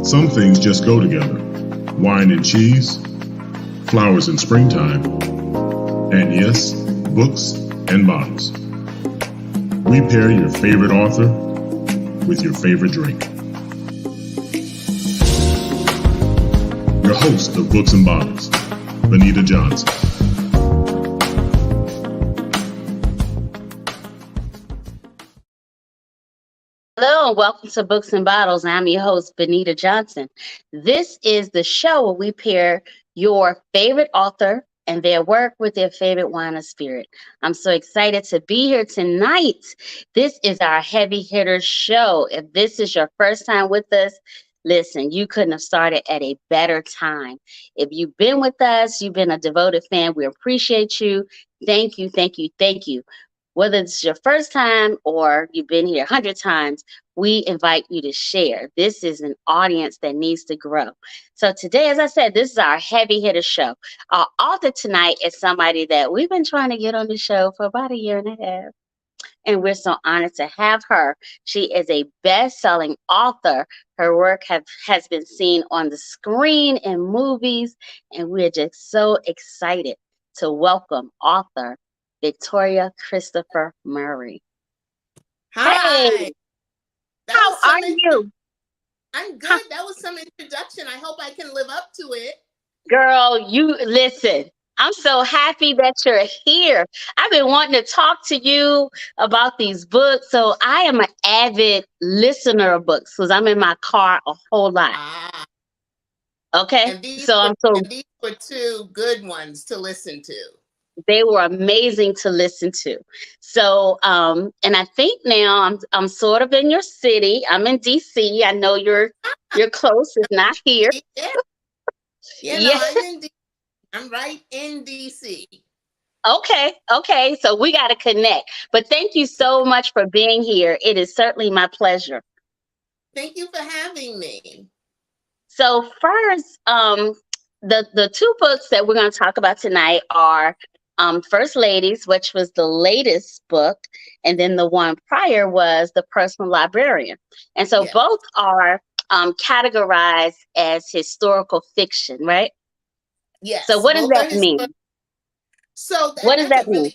Some things just go together. Wine and cheese, flowers in springtime, and yes, books and bottles. We pair your favorite author with your favorite drink. Your host of Books and Bottles, Benita Johnson. Hello and welcome to Books and Bottles. I'm your host, Benita Johnson. This is the show where we pair your favorite author and their work with their favorite wine or spirit. I'm so excited to be here tonight. This is our heavy hitter show. If this is your first time with us, listen, you couldn't have started at a better time. If you've been with us, you've been a devoted fan, we appreciate you. Thank you, thank you, thank you. Whether it's your first time or you've been here 100 times, we invite you to share. This is an audience that needs to grow. So today, as I said, this is our heavy hitter show. Our author tonight is somebody that we've been trying to get on the show for about 1.5 years. And we're so honored to have her. She is a best-selling author. Her work has been seen on the screen in movies, and we're just so excited to welcome author Victoria Christopher Murray. Hi. Hey, how are you? I'm good. That was some introduction. I hope I can live up to it. Girl, you listen. I'm so happy that you're here. I've been wanting to talk to you about these books. So I am an avid listener of books because I'm in my car a whole lot. Okay. And these were two good ones to listen to. They were amazing to listen to. So, and I think now I'm sort of in your city. I'm in DC. I know you're close, if not here. Yeah. I'm right in DC. Okay. So we got to connect. But thank you so much for being here. It is certainly my pleasure. Thank you for having me. So first, the two books that we're going to talk about tonight are First Ladies, which was the latest book, and then the one prior was The Personal Librarian. And so both are categorized as historical fiction, right? Yes. So what does that mean? So what does that mean?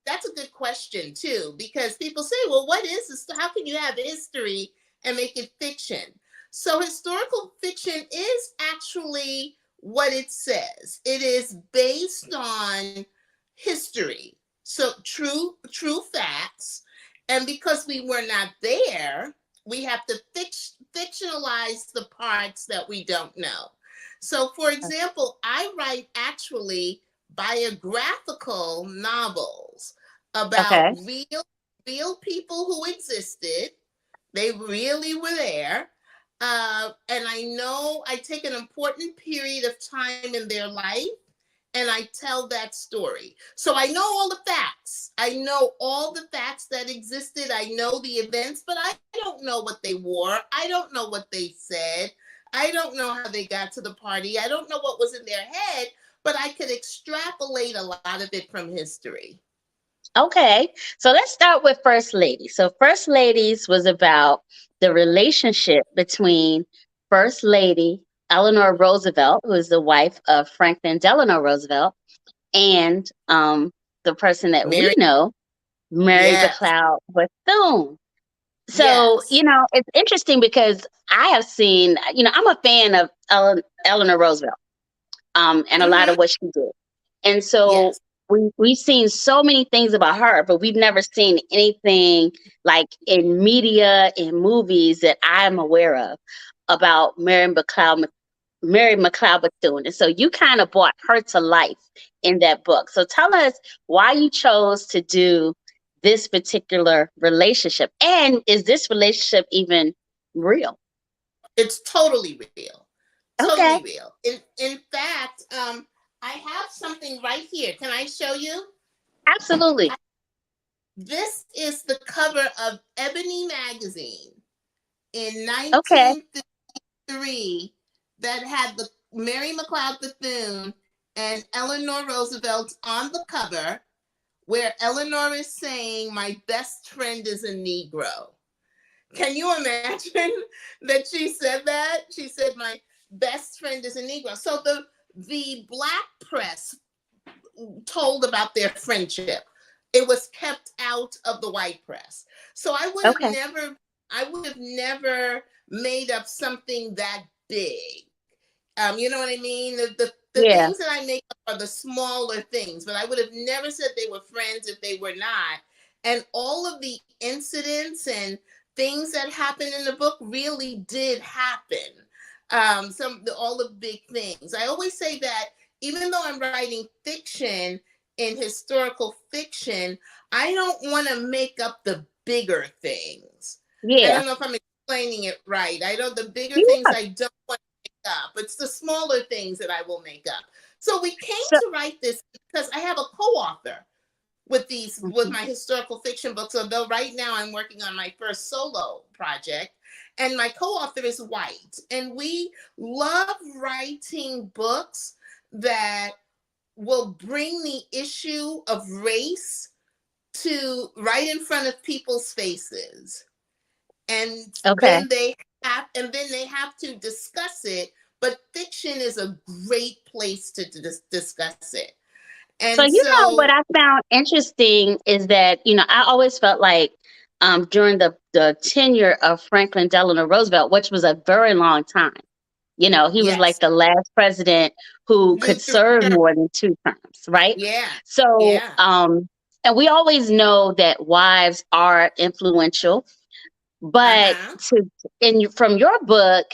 That's a good question too, because people say, well, what is this? How can you have history and make it fiction? So historical fiction is actually what it says. It is based on history, so true facts, and because we were not there, we have to fictionalize the parts that we don't know. So for example, I write actually biographical novels about real people who existed. They really were there. And I know I take an important period of time in their life and I tell that story. So I know all the facts. I know all the facts that existed. I know the events, but I don't know what they wore. I don't know what they said. I don't know how they got to the party. I don't know what was in their head, but I could extrapolate a lot of it from history. Okay, so let's start with First Lady. So First Ladies was about the relationship between First Lady Eleanor Roosevelt, who is the wife of Franklin Delano Roosevelt, and the person that we know, Mary McLeod Bethune. So, it's interesting because I have seen, I'm a fan of Eleanor Roosevelt and a lot of what she did. And so we've seen so many things about her, but we've never seen anything like in media, in movies that I'm aware of about Mary McLeod Bethune. And so you kind of brought her to life in that book. So tell us why you chose to do this particular relationship. And is this relationship even real? It's totally real. Okay. Totally real. In fact, I have something right here. Can I show you? Absolutely. This is the cover of Ebony magazine in 1953 that had the Mary McLeod Bethune and Eleanor Roosevelt on the cover, where Eleanor is saying, "My best friend is a Negro." Can you imagine that she said that? She said, my best friend is a Negro. So the Black press told about their friendship. It was kept out of the white press. So Okay. I would have never made up something that big. You know what I mean? The Yeah. things that I make up are the smaller things, but I would have never said they were friends if they were not. And all of the incidents and things that happened in the book really did happen. All the big things. I always say that even though I'm writing fiction in historical fiction, I don't want to make up the bigger things. I Yeah. don't know if I'm explaining it right. I know the bigger things Yeah. I don't want up. It's the smaller things that I will make up. So we came So, to write this because I have a co-author with mhm. my historical fiction books. Although right now I'm working on my first solo project, and my co-author is white, and we love writing books that will bring the issue of race to right in front of people's faces, and Okay. then they have to discuss it. But fiction is a great place to discuss it. So, And you know, what so, I found interesting is that, I always felt like during the tenure of Franklin Delano Roosevelt, which was a very long time, he was like yes, the last president who could through serve term. more than two terms, right? Yeah, So, yeah, and we always know that wives are influential, but uh-huh. from your book,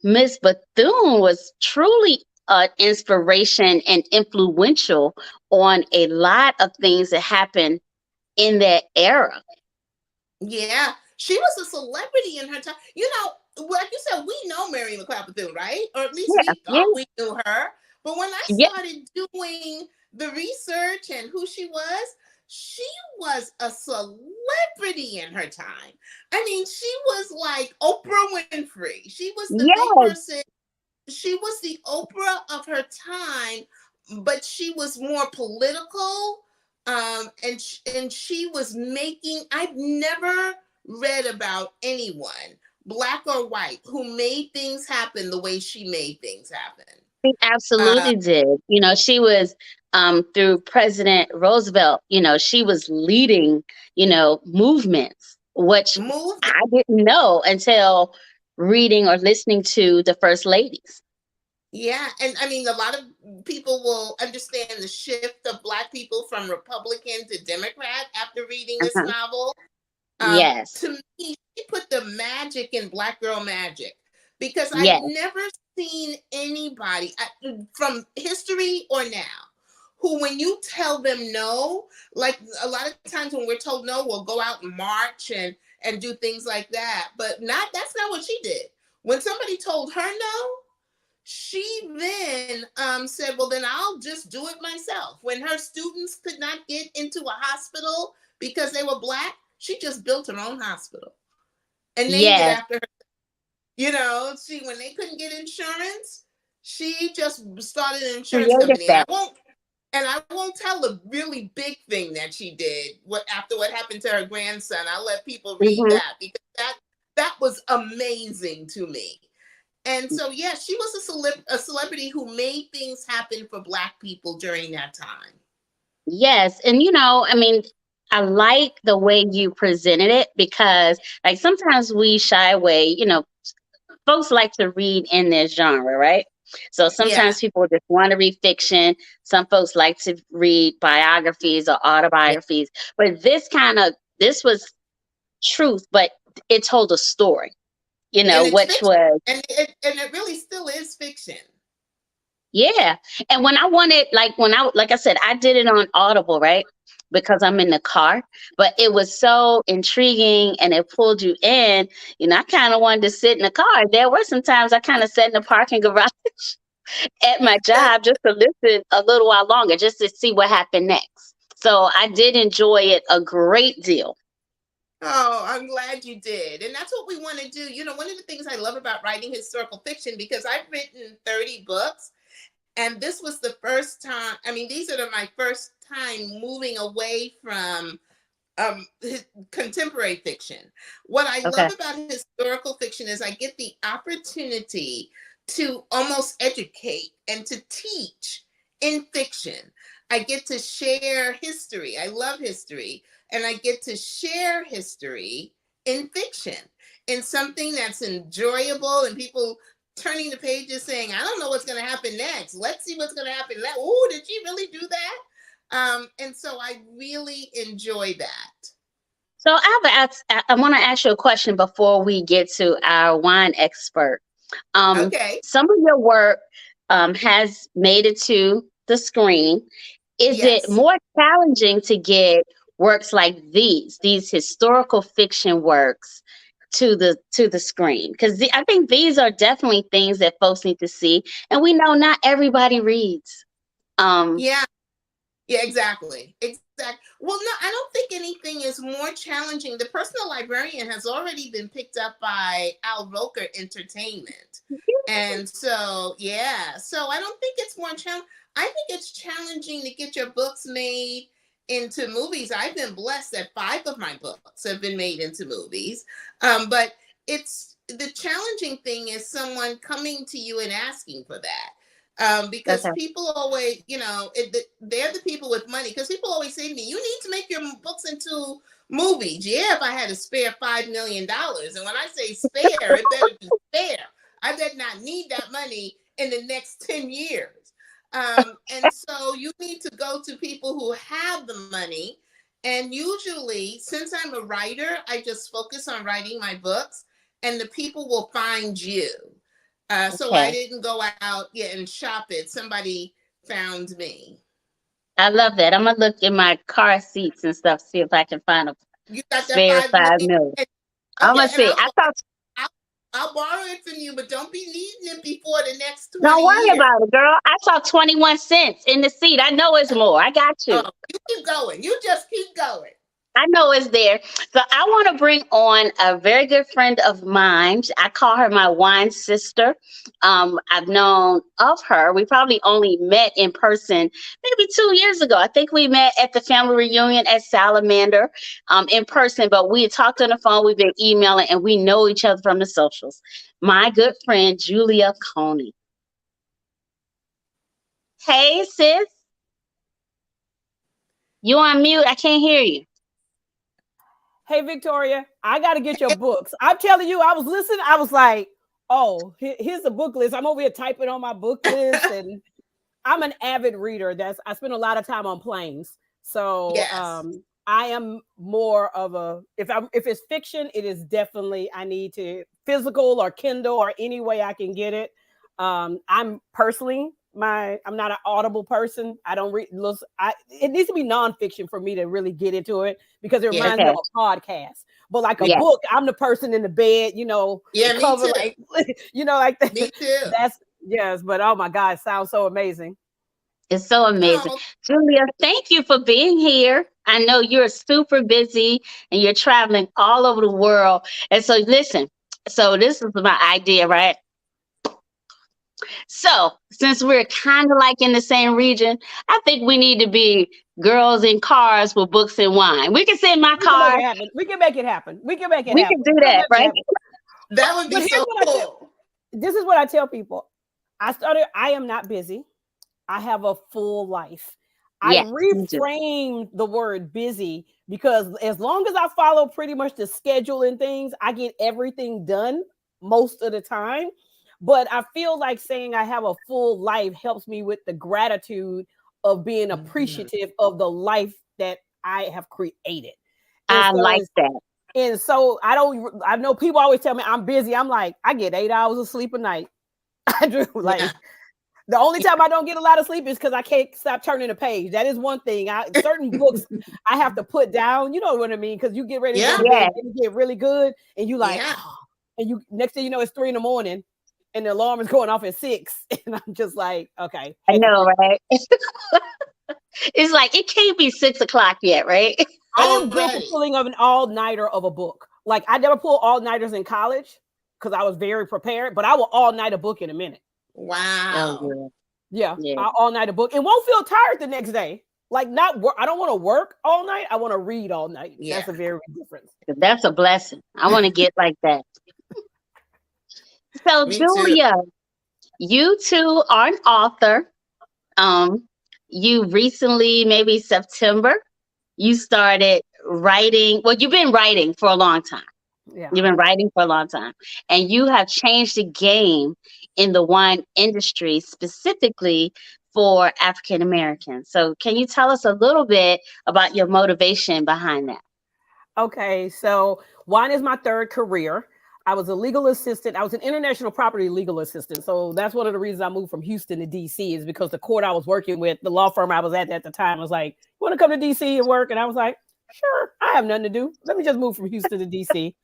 Miss Bethune was truly an inspiration and influential on a lot of things that happened in that era. Yeah, she was a celebrity in her time. Like you said, we know Mary McLeod Bethune, right? Or at least Yeah, we yeah, thought we knew her. But when I yeah, started doing the research and who she was a celebrity in her time. I mean, she was like Oprah Winfrey. She was the big yeah, person. She was the Oprah of her time, but she was more political. And she was making. I've never read about anyone, black or white, who made things happen the way she made things happen. she Uh, absolutely did. She was through President Roosevelt. She was leading, movements, which moved. I didn't know until reading or listening to the first ladies. Yeah, and I mean, a lot of people will understand the shift of black people from Republican to Democrat after reading this Uh-huh. novel. Yes, To me, she put the magic in Black Girl Magic, because I've yes. never seen anybody from history or now who, when you tell them no, like a lot of times when we're told no, we'll go out and march and do things like that. But that's not what she did. When somebody told her no, she then said, well, then I'll just do it myself. When her students could not get into a hospital because they were black, she just built her own hospital and named it Yes, after her. When they couldn't get insurance, she just started an insurance created company. And I that. won't tell the really big thing that she did after what happened to her grandson. I'll let people read Mhm. that, because that was amazing to me. And so, yeah, she was a celebrity who made things happen for Black people during that time. Yes, and I mean, I like the way you presented it because, like, sometimes we shy away. Folks like to read in this genre, right? So Yeah, sometimes people just want to read fiction. Some folks like to read biographies or yeah. autobiographies, but this was truth, but it told a story. And it's Which fiction, was. and it really still is fiction. Yeah. And when I wanted, like I said, I did it on Audible, right? Because I'm in the car, but it was so intriguing and it pulled you in. I kind of wanted to sit in the car. There were some times I kind of sat in the parking garage at my That job just to listen a little while longer, just to see what happened next. So I did enjoy it a great deal. Oh, I'm glad you did. And that's what we want to do. One of the things I love about writing historical fiction, because I've written 30 books, and this was the first time. I mean, these are my first time moving away from contemporary fiction. What I Okay. love about historical fiction is I get the opportunity to almost educate and to teach in fiction. I get to share history. I love history. And I get to share history in fiction, in something that's enjoyable and people turning the pages saying, I don't know what's going to happen next. Let's see what's going to happen next. Oh, did she really do that? And so I really enjoy that. So I want to ask you a question before we get to our wine expert. Okay. Some of your work has made it to the screen. Is it Yes. more challenging to get works like these historical fiction works to the screen? Because I think these are definitely things that folks need to see, and we know not everybody reads. Yeah. Yeah, exactly. Exactly. Well, no, I don't think anything is more challenging. The Personal Librarian has already been picked up by Al Roker Entertainment. And so, yeah. So I don't think it's more challenging. I think it's challenging to get your books made into movies. I've been blessed that 5 of my books have been made into movies. But it's the challenging thing is someone coming to you and asking for that. Because Okay. people always, they're the people with money. Because people always say to me, you need to make your books into movies. Yeah, if I had to spare $5 million. And when I say spare, it better be spare. I better not need that money in the next 10 years. And so you need to go to people who have the money. And usually, since I'm a writer, I just focus on writing my books, and the people will find you. So I Okay. didn't go out and shop it. Somebody found me. I love that. I'm gonna look in my car seats and stuff, see if I can find a You got that spare 5 million. I'm Okay, gonna and see. I thought, I'll borrow it from you, but don't be needing it before the next 20 don't worry years. about it, girl. I saw 21 cents in the seat. I know it's more. I got you. Oh, you keep going. You just keep going. I know it's there. So I want to bring on a very good friend of mine. I call her my wine sister. I've known of her. We probably only met in person maybe 2 years ago. I think we met at the family reunion at Salamander in person, but we had talked on the phone. We've been emailing, and we know each other from the socials. My good friend, Julia Coney. Hey, sis. You on mute? I can't hear you. Hey, Victoria, I got to get your books. I'm telling you, I was listening. I was like, oh, here's the book list. I'm over here typing on my book list, and I'm an avid reader. I spend a lot of time on planes. So Yes. I am more of a, if it's fiction, it is definitely, I need to physical or Kindle or any way I can get it. I'm personally, I'm not an Audible person. I don't read. It needs to be nonfiction for me to really get into it, because it reminds me of a podcast. But like a book, I'm the person in the bed, Yeah, me cover, too. like, like that. Me too. Yes, but oh my God, it sounds so amazing. It's so amazing. Oh. Julia, thank you for being here. I know you're super busy and you're traveling all over the world. And so listen, so this is my idea, right? So since we're kind of like in the same region, I think we need to be girls in cars with books and wine. We can sit in my car. We can make it happen. We can make it We happen. can do that, right? That would be so cool. This is what I tell people. I am not busy. I have a full life. Yes, I reframe the word busy, because as long as I follow pretty much the schedule and things, I get everything done most of the time. But I feel like saying I have a full life helps me with the gratitude of being appreciative of the life that I have created. I like that. And so I know people always tell me I'm busy. I'm like, I get 8 hours of sleep a night. I do. The only time I don't get a lot of sleep is because I can't stop turning the page. That is one thing. Certain books I have to put down. You know what I mean? Because you get ready to go to bed and you get really good, and you like, and you next thing you know, it's 3 a.m. and the alarm is going off at 6, and I'm just like, okay. I know, right? It's like it can't be 6 o'clock yet, right? I am good for pulling of an all-nighter of a book. Like, I never pulled all-nighters in college because I was very prepared, but I will all-night a book in a minute. Wow. Yeah. I'll all-night a book and won't feel tired the next day. Like not work. I don't want to work all night. I want to read all night. Yeah. That's a very big difference. That's a blessing. I want to get like that. So, Me too. Julia, you too are an author. You recently, maybe September, you started writing. Well, you've been writing for a long time. Yeah. You've been writing for a long time, and you have changed the game in the wine industry, specifically for African Americans. So, can you tell us a little bit about your motivation behind that? Okay, so wine is my third career. I was a legal assistant. I was an international property legal assistant. So that's one of the reasons I moved from Houston to DC, is because the court I was working with, the law firm I was at the time, was like, "You want to come to DC and work?" And I was like, "Sure, I have nothing to do. Let me just move from Houston to DC."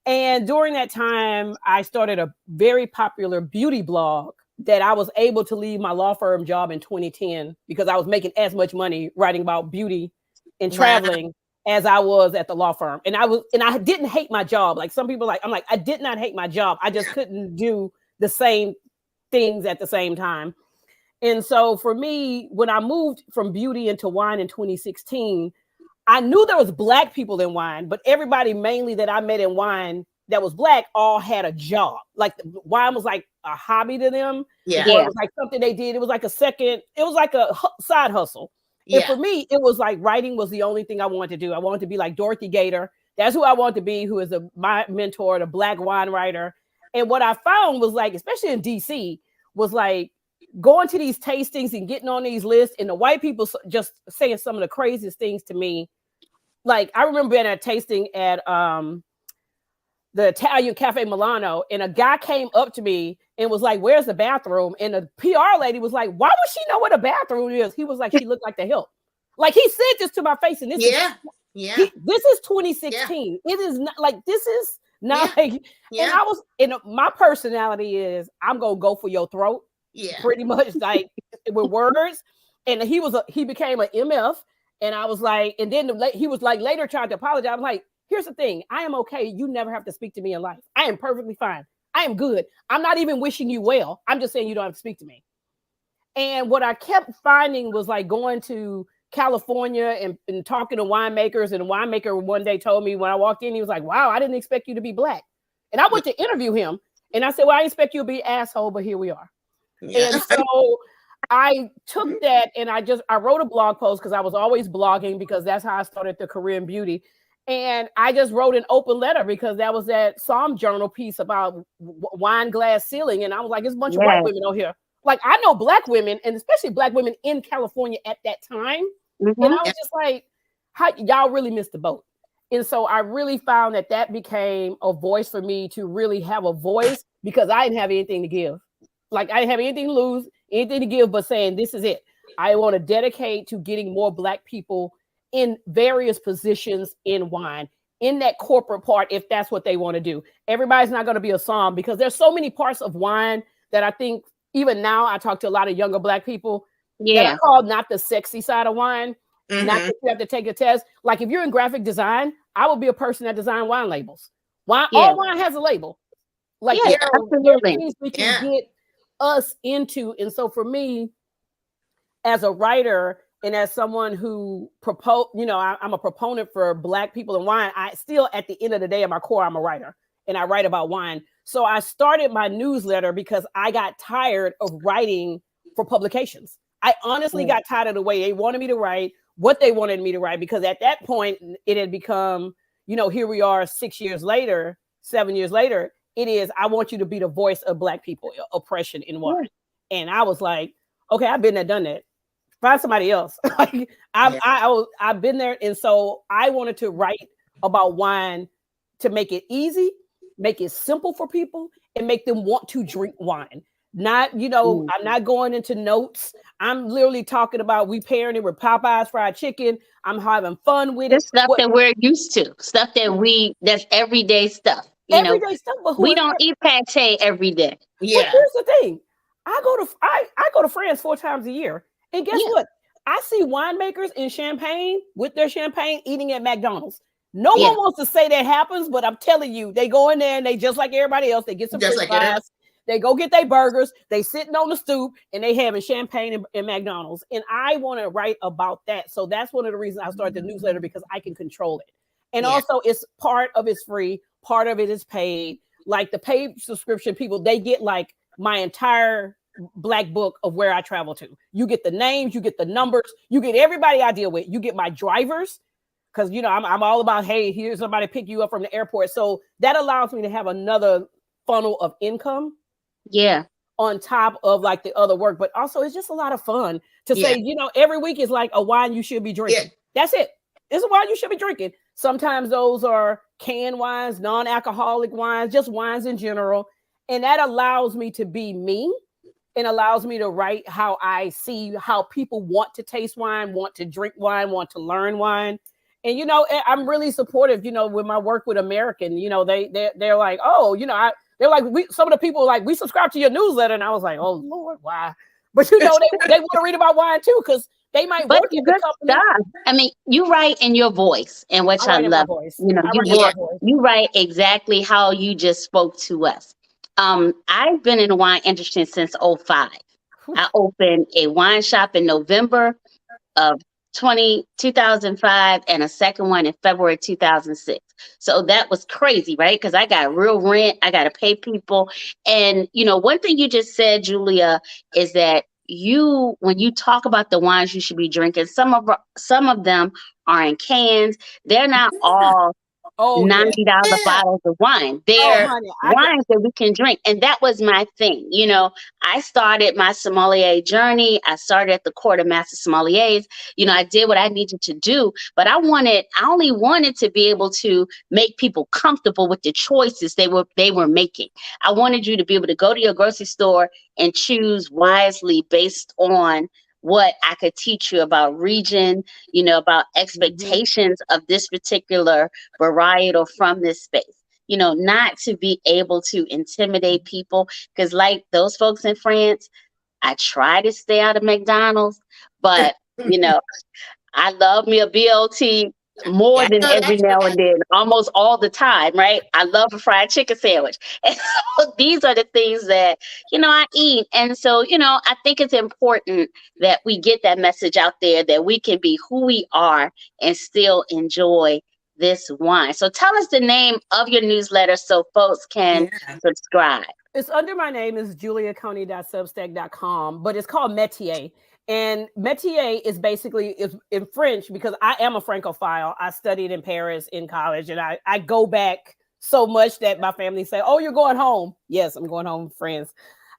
And during that time, I started a very popular beauty blog that I was able to leave my law firm job in 2010 because I was making as much money writing about beauty and traveling as I was at the law firm. And I didn't hate my job. Like some people I did not hate my job. I just couldn't do the same things at the same time. And so for me, when I moved from beauty into wine in 2016, I knew there was Black people in wine, but everybody mainly that I met in wine that was Black all had a job. Like wine was like a hobby to them. Yeah. Or it was like something they did. It was like a side hustle. Yeah. And for me, it was like writing was the only thing I wanted to do. I wanted to be like Dorothy Gator. That's who I wanted to be, who is my mentor, the Black wine writer. And what I found was like, especially in DC, was like going to these tastings and getting on these lists, and the white people just saying some of the craziest things to me. Like I remember being at a tasting at the Italian Cafe Milano, and a guy came up to me and was like, "Where's the bathroom?" And the PR lady was like, "Why would she know where the bathroom is?" He was like, "She looked like the help." Like he said this to my face, and this is 2016. Yeah. It is not like this is not like. And I was, and my personality is I'm gonna go for your throat. Yeah, pretty much like with words. And he became an MF, and I was like, and then he was like later trying to apologize. I'm like, here's the thing, I am okay. You never have to speak to me in life. I am perfectly fine. I am good. I'm not even wishing you well. I'm just saying you don't have to speak to me. And what I kept finding was like going to California and talking to winemakers. And the winemaker one day told me when I walked in, he was like, "Wow, I didn't expect you to be Black." And I went to interview him, and I said, "Well, I expect you to be an asshole, but here we are." Yeah. And so I took that and I wrote a blog post because I was always blogging because that's how I started the career in beauty. And I just wrote an open letter because that was that Psalm Journal piece about wine glass ceiling. And I was like, there's a bunch of white women on here. Like I know Black women, and especially Black women in California at that time. Mm-hmm. And I was just like, how y'all really missed the boat. And so I really found that became a voice for me to really have a voice because I didn't have anything to give. Like I didn't have anything to lose, anything to give, but saying this is it. I want to dedicate to getting more Black people in various positions in wine, in that corporate part, if that's what they want to do. Everybody's not going to be a somm because there's so many parts of wine that I think even now I talk to a lot of younger Black people that I call not the sexy side of wine. Mm-hmm. Not that you have to take a test. Like if you're in graphic design, I would be a person that design wine labels. All wine has a label. Like there are things we can get us into. And so for me, as a writer and as someone who I'm a proponent for Black people in wine, I still, at the end of the day, at my core, I'm a writer and I write about wine. So I started my newsletter because I got tired of writing for publications. I honestly got tired of the way they wanted me to write, what they wanted me to write, because at that point it had become, here we are 7 years later, it is, I want you to be the voice of Black people, oppression in wine. And I was like, okay, I've been there, done that. Find somebody else. Like I've been there. And so I wanted to write about wine to make it easy, make it simple for people, and make them want to drink wine. Not, I'm not going into notes. I'm literally talking about we pairing it with Popeye's fried chicken. I'm having fun with it. Stuff that we're used to, stuff that's everyday stuff. Everyday stuff. But we don't eat pate every day. Yeah. But here's the thing. I go to France 4 times a year. And guess what? I see winemakers in Champagne with their champagne eating at McDonald's. No one wants to say that happens, but I'm telling you, they go in there and they just like everybody else. They get some fries. They go get their burgers, they sitting on the stoop, and they having champagne and McDonald's. And I want to write about that. So that's one of the reasons I started the newsletter, because I can control it. And also, it's part of it's free, part of it is paid. Like the paid subscription people, they get like my entire black book of where I travel to. You get the names, you get the numbers, you get everybody I deal with. You get my drivers, because I'm all about, hey, here's somebody pick you up from the airport. So that allows me to have another funnel of income. Yeah. On top of like the other work, but also it's just a lot of fun to say, every week is like a wine you should be drinking. That's it. It's a wine you should be drinking. Sometimes those are canned wines, non-alcoholic wines, just wines in general. And that allows me to be me and allows me to write how I see how people want to taste wine, want to drink wine, want to learn wine. And, I'm really supportive, with my work with American, they're like, oh, they're like, some of the people are like, we subscribe to your newsletter. And I was like, oh Lord, why? But they want to read about wine too, because they might work in the company. I mean, you write in your voice, and which I love. You write exactly how you just spoke to us. I've been in the wine industry since 2005. I opened a wine shop in November of 2005 and a second one in February 2006. So that was crazy, right? Because I got real rent, I got to pay people. And, one thing you just said, Julia, is that when you talk about the wines you should be drinking, some of them are in cans. They're not all $90 bottles of wine. They're wines that we can drink. And that was my thing. I started my sommelier journey. I started at the Court of Master Sommeliers. I did what I needed to do, but I only wanted to be able to make people comfortable with the choices they were making. I wanted you to be able to go to your grocery store and choose wisely based on what I could teach you about region, about expectations of this particular varietal from this space, not to be able to intimidate people. Because like those folks in France, I try to stay out of McDonald's, but, I love me a BLT more than every now and then, almost all the time, right? I love a fried chicken sandwich. And so these are the things that, I eat. And so, I think it's important that we get that message out there that we can be who we are and still enjoy this wine. So tell us the name of your newsletter so folks can subscribe. It's under my name, is juliaconey.substack.com, but it's called Métier. And métier is basically in French, because I am a Francophile. I studied in Paris in college, and I go back so much that my family say, oh, you're going home. Yes, I'm going home, friends.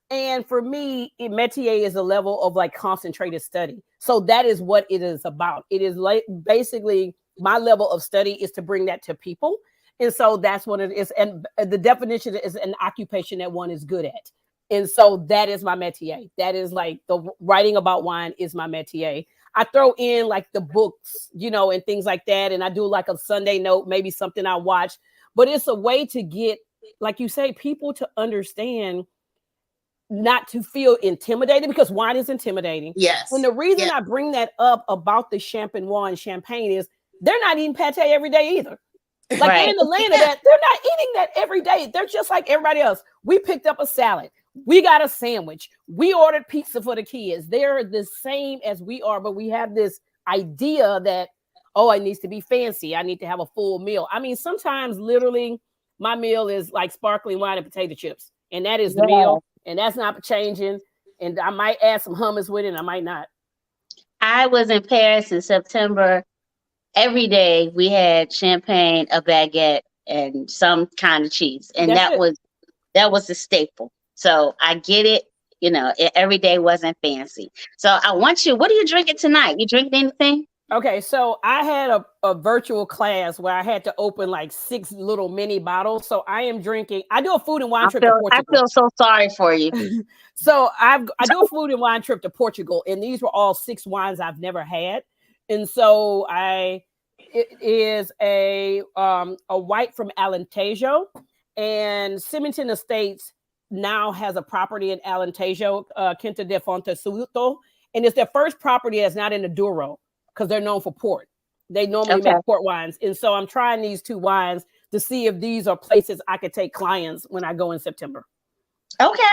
And for me, métier is a level of like concentrated study. So that is what it is about. It is like basically my level of study is to bring that to people. And so that's what it is. And the definition is an occupation that one is good at. And so that is my métier. That is like the writing about wine is my métier. I throw in like the books, and things like that. And I do like a Sunday note, maybe something I watch. But it's a way to get, like you say, people to understand, not to feel intimidated, because wine is intimidating. Yes. And the reason I bring that up about the champagne is they're not eating pate every day either. Like they're in the land of that. They're not eating that every day. They're just like everybody else. We picked up a salad. We got a sandwich. We ordered pizza for the kids. They're the same as we are, but we have this idea that, it needs to be fancy. I need to have a full meal. I mean, sometimes literally my meal is like sparkling wine and potato chips. And that is the meal. And that's not changing. And I might add some hummus with it, and I might not. I was in Paris in September. Every day we had champagne, a baguette, and some kind of cheese. And that was the staple. So I get it. Every day wasn't fancy. So I want you, what are you drinking tonight? You drinking anything? Okay, so I had a virtual class where I had to open like 6 little mini bottles. So I am drinking. I do a food and wine trip to Portugal. I feel so sorry for you. So I do a food and wine trip to Portugal, and these were all 6 wines I've never had. And so it is a white from Alentejo, and Symington Estates now has a property in Alentejo, Quinta de Fontesouto, and it's their first property that's not in the Douro, because they're known for port. They normally make port wines. And so I'm trying these 2 wines to see if these are places I could take clients when I go in September. Okay.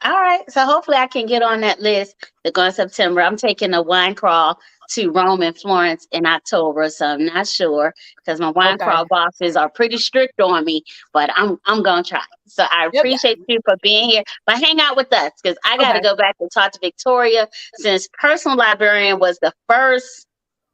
All right. So hopefully I can get on that list to go in September. I'm taking a wine crawl to Rome and Florence in October, so I'm not sure because my wine Okay. crawl bosses are pretty strict on me, but I'm gonna try. So I Yep. appreciate you for being here. But hang out with us because I got to Okay. go back and talk to Victoria since Personal Librarian was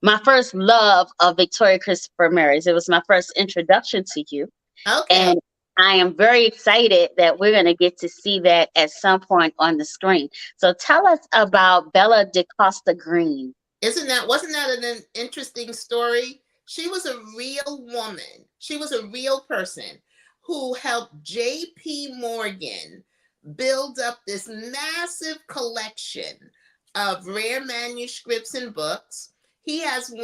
my first love of Victoria Christopher Marys. It was my first introduction to you. Okay. And I am very excited that we're going to get to see that at some point on the screen. So tell us about Bella DeCosta Green. Wasn't that an interesting story? She was a real woman. She was a real person who helped J.P. Morgan build up this massive collection of rare manuscripts and books. He has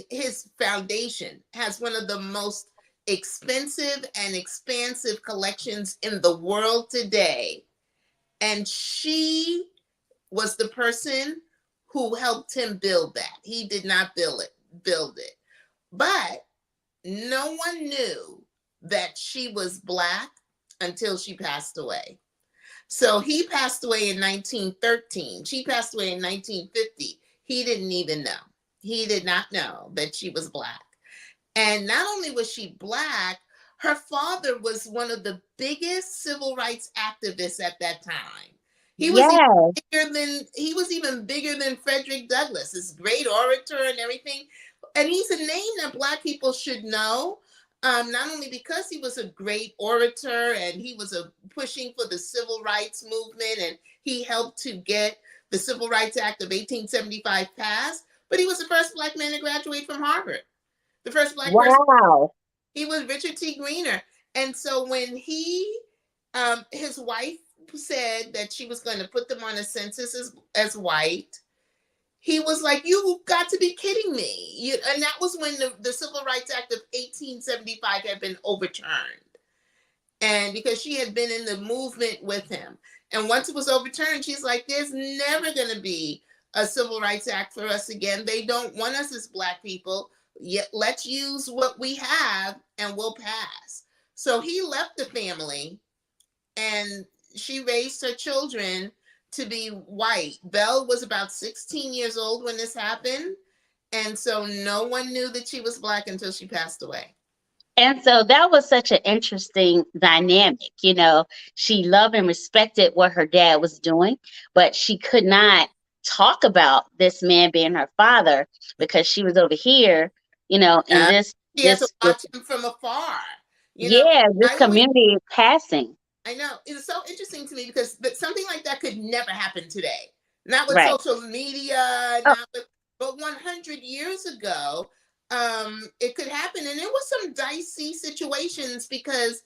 his foundation has one of the most expensive and expansive collections in the world today. And she was the person who helped him build that. He did not build it. But no one knew that she was Black until she passed away. So he passed away in 1913. She passed away in 1950. He didn't even know. He did not know that she was Black. And not only was she Black, her father was one of the biggest civil rights activists at that time. He was even bigger than Frederick Douglass, this great orator and everything. And he's a name that Black people should know, not only because he was a great orator and he was pushing for the civil rights movement and he helped to get the Civil Rights Act of 1875 passed, but he was the first Black man to graduate from Harvard. The first Black person. He was Richard T. Greener. And so when his wife said that she was going to put them on a census as white, he was like, "You got to be kidding me." And that was when the Civil Rights Act of 1875 had been overturned. And because she had been in the movement with him. And once it was overturned, she's like, "There's never going to be a Civil Rights Act for us again. They don't want us as Black people. Yet let's use what we have and we'll pass." So he left the family and she raised her children to be white. Belle was about 16 years old when this happened. And so no one knew that she was Black until she passed away. And so that was such an interesting dynamic. She loved and respected what her dad was doing, but she could not talk about this man being her father because she was over here, in this. She had to watch him from afar. This community passing. I know. It's so interesting to me because something like that could never happen today. Not with Right. social media, but 100 years ago, it could happen. And there was some dicey situations because,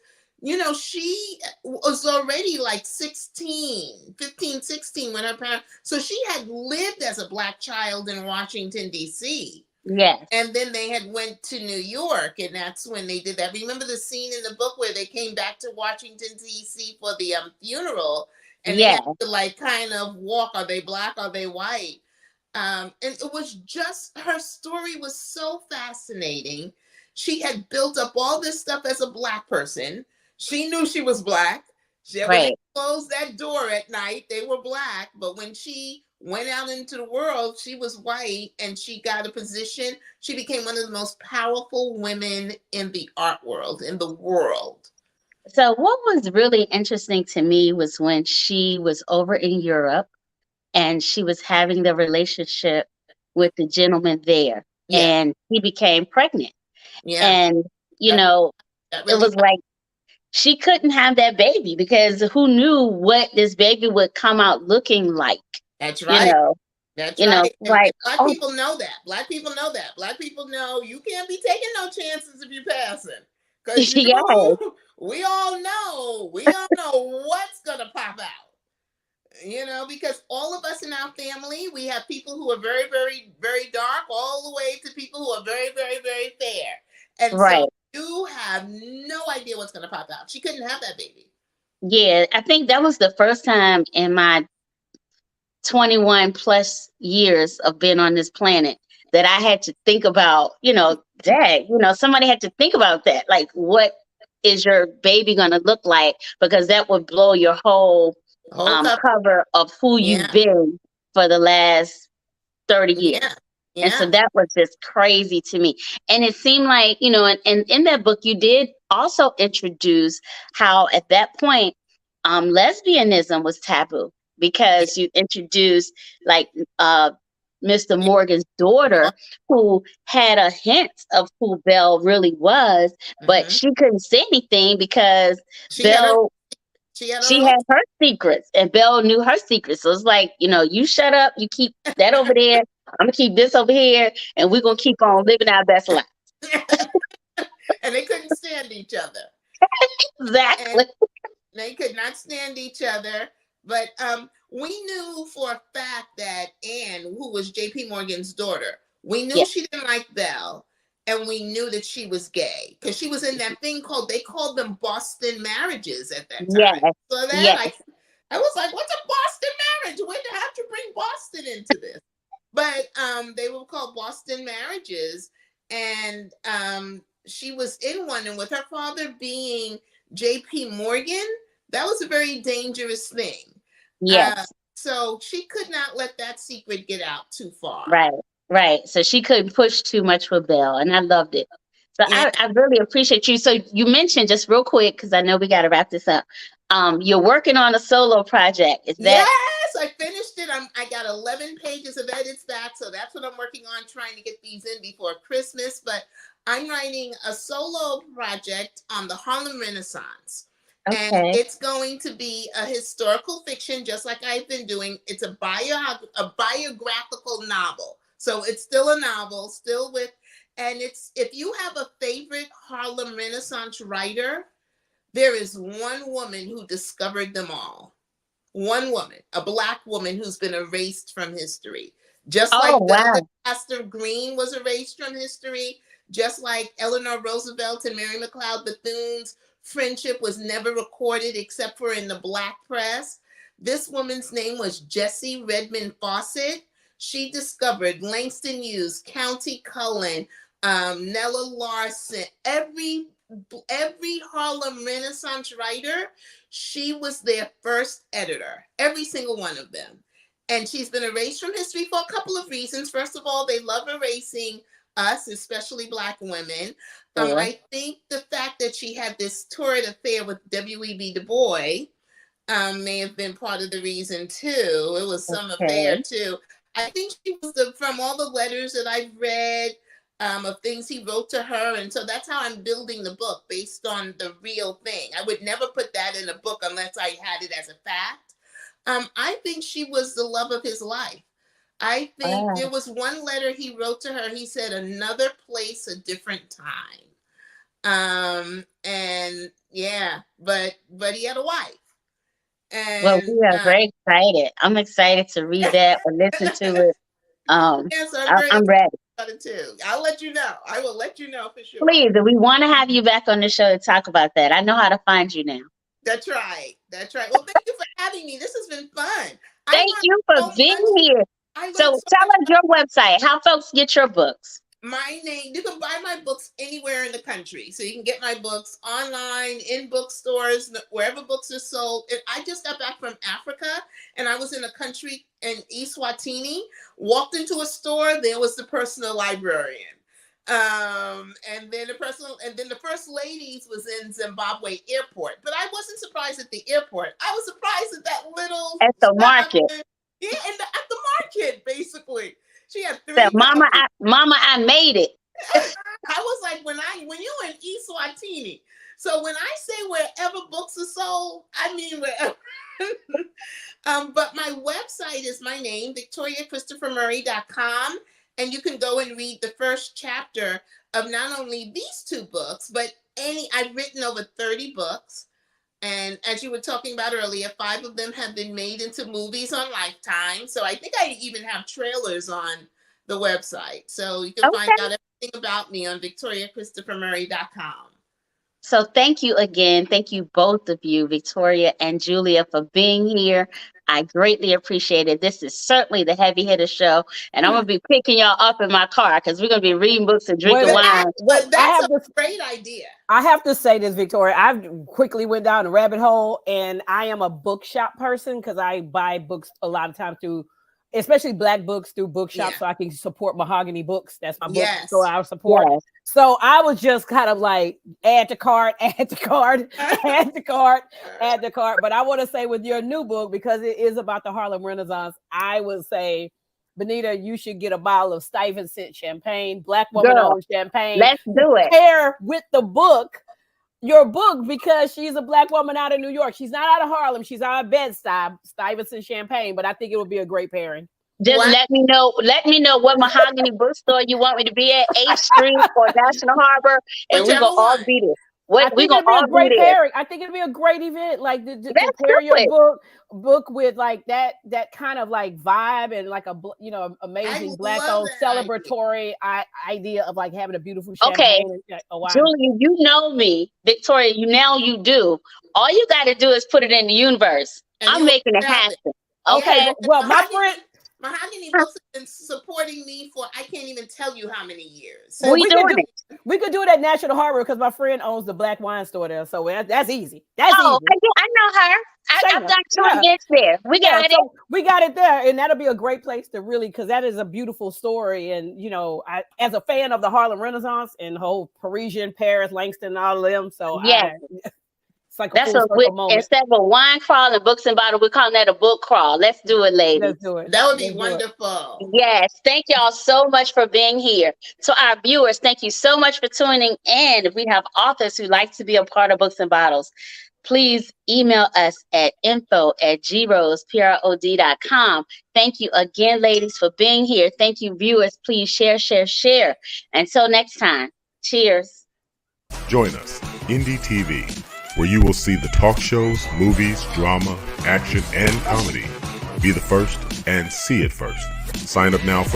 she was already like 15, 16 when her parents, so she had lived as a Black child in Washington, D.C. Yes. And then they had went to New York, and that's when they did that. Remember the scene in the book where they came back to Washington, D.C. for the funeral, and they had to kind of walk. Are they Black? Are they white? And it was just, her story was so fascinating. She had built up all this stuff as a Black person. She knew she was Black. When they closed that door at night, they were Black. But when she went out into the world, she was white, and she got a position. She became one of the most powerful women in the art world, in the world. So what was really interesting to me was when she was over in Europe and she was having the relationship with the gentleman there, and he became pregnant. And, it was like, she couldn't have that baby because who knew what this baby would come out looking like. That's right. That's right. Right. Black people know that. Black people know that. Black people know you can't be taking no chances if you're passing. Because we all know what's going to pop out. Because all of us in our family, we have people who are very, very, very dark, all the way to people who are very, very, very fair. And so you have no idea what's going to pop out. She couldn't have that baby. Yeah, I think that was the first time in my 21 plus years of being on this planet that I had to think about, somebody had to think about that. Like, what is your baby going to look like? Because that would blow your whole cover of who you've been for the last 30 years. And so that was just crazy to me. And it seemed like, you know, and in that book, you did also introduce how at that point, lesbianism was taboo, because you introduced like Mr. Morgan's daughter, who had a hint of who Belle really was, but she couldn't say anything because Belle, she had her secrets, and Belle knew her secrets. So it's like, you know, you shut up, you keep that over there, I'm gonna keep this over here, and we're gonna keep on living our best life. And they couldn't stand each other. Exactly. And they could not stand each other. But we knew for a fact that Anne, who was J.P. Morgan's daughter, we knew she didn't like Belle, and we knew that she was gay because she was in that thing they called them Boston marriages at that time. So that I was like, what's a Boston marriage? How'd you bring Boston into this? But they were called Boston marriages, and she was in one, and with her father being J.P. Morgan, that was a very dangerous thing. So she could not let that secret get out too far. Right. So she couldn't push too much with Belle, and I loved it. So I really appreciate you. So you mentioned, just real quick, because I know we got to wrap this up. You're working on a solo project. Is that? Yes, I finished it. I got 11 pages of edits back, so that's what I'm working on, trying to get these in before Christmas. But I'm writing a solo project on the Harlem Renaissance. And it's going to be a historical fiction, just like I've been doing. It's a biographical novel. So it's still a novel, and if you have a favorite Harlem Renaissance writer, there is one woman who discovered them all. One woman, a Black woman who's been erased from history. Just like Pastor Green was erased from history, just like Eleanor Roosevelt and Mary McLeod Bethune's friendship was never recorded except for in the Black press. This woman's name was Jessie Redmond Fawcett. She discovered Langston Hughes, County Cullen, Nella Larson, every Harlem Renaissance writer. She was their first editor, every single one of them. And she's been erased from history for a couple of reasons. First of all, they love erasing us, especially Black women. I think the fact that she had this torrid affair with W.E.B. Du Bois may have been part of the reason too. It was some affair too. I think she was from all the letters that I've read, of things he wrote to her. And so that's how I'm building the book, based on the real thing. I would never put that in a book unless I had it as a fact. I think she was the love of his life. I think there was one letter he wrote to her. He said, "Another place, a different time." And but he had a wife. And well, we are very excited. I'm excited to read that or listen to it. Yes, I'm ready. About it too. I'll let you know. I will let you know for sure. Please, we want to have you back on the show to talk about that. I know how to find you now. That's right. Well, thank you for having me. This has been fun. Thank you for being here. So tell us your website, how folks get your books. My name, you can buy my books anywhere in the country. So you can get my books online, in bookstores, wherever books are sold. And I just got back from Africa, and I was in a country in Eswatini, walked into a store, there was the Personal Librarian. And then the First Ladies was in Zimbabwe airport. But I wasn't surprised at the airport. I was surprised at that little at the market. Yeah, at the market, basically. She had 3. Mama, I made it. I was like, when you in Eswatini. So when I say wherever books are sold, I mean wherever. But my website is my name, VictoriaChristopherMurray.com. And you can go and read the first chapter of not only these 2 books, but I've written over 30 books. And as you were talking about earlier, 5 of them have been made into movies on Lifetime. So I think I even have trailers on the website. So you can find out everything about me on VictoriaChristopherMurray.com. So thank you again. Thank you, both of you, Victoria and Julia, for being here. I greatly appreciate it. This is certainly the Heavy Hitter Show, and I'm going to be picking y'all up in my car because we're going to be reading books and drinking wine. That's a great idea. I have to say this, Victoria. I quickly went down a rabbit hole, and I am a bookshop person because I buy books a lot of times through, especially Black books, through bookshops, so I can support Mahogany Books. That's my book, so I support. Yes. So I was just kind of like add to cart, add to cart, add to cart, add to cart. But I want to say with your new book, because it is about the Harlem Renaissance, I would say, Benita, you should get a bottle of Stuyvesant champagne, Black woman-owned champagne. Let's do it. Pair with the book, your book, because she's a Black woman out of New York. She's not out of Harlem. She's out of Bed-Stuy, Stuyvesant champagne. But I think it would be a great pairing. Just let me know. Let me know what Mahogany bookstore you want me to be at, 8th Street or National Harbor, and we're gonna all be there. We're gonna all be there. Pairing. I think it'd be a great event, like to pair your book with like that kind of like vibe and like a amazing Black-owned celebratory idea of like having a beautiful champagne. Okay, Julia, you know me, Victoria. You do. All you got to do is put it in the universe. I'm making it happen. Okay. Well, my friend. Mahogany Books has been supporting me for I can't even tell you how many years. So we could do it at National Harbor because my friend owns the Black wine store there. So that's easy. That's easy. I know her. I've got 2 events there. We got it. So we got it there, and that'll be a great place to really, because that is a beautiful story. And I, as a fan of the Harlem Renaissance and whole Parisian, Paris, Langston, all of them. So yeah. It's like that's instead of a wine crawl and books and bottles, we're calling that a book crawl. Let's do it, ladies. Let's do it. That would be wonderful. Yes. Thank y'all so much for being here. To our viewers, thank you so much for tuning in. If we have authors who like to be a part of Books and Bottles, please email us at info@grose.com. Thank you again, ladies, for being here. Thank you, viewers. Please share. Until next time, cheers. Join us, Indie TV, where you will see the talk shows, movies, drama, action, and comedy. Be the first and see it first. Sign up now for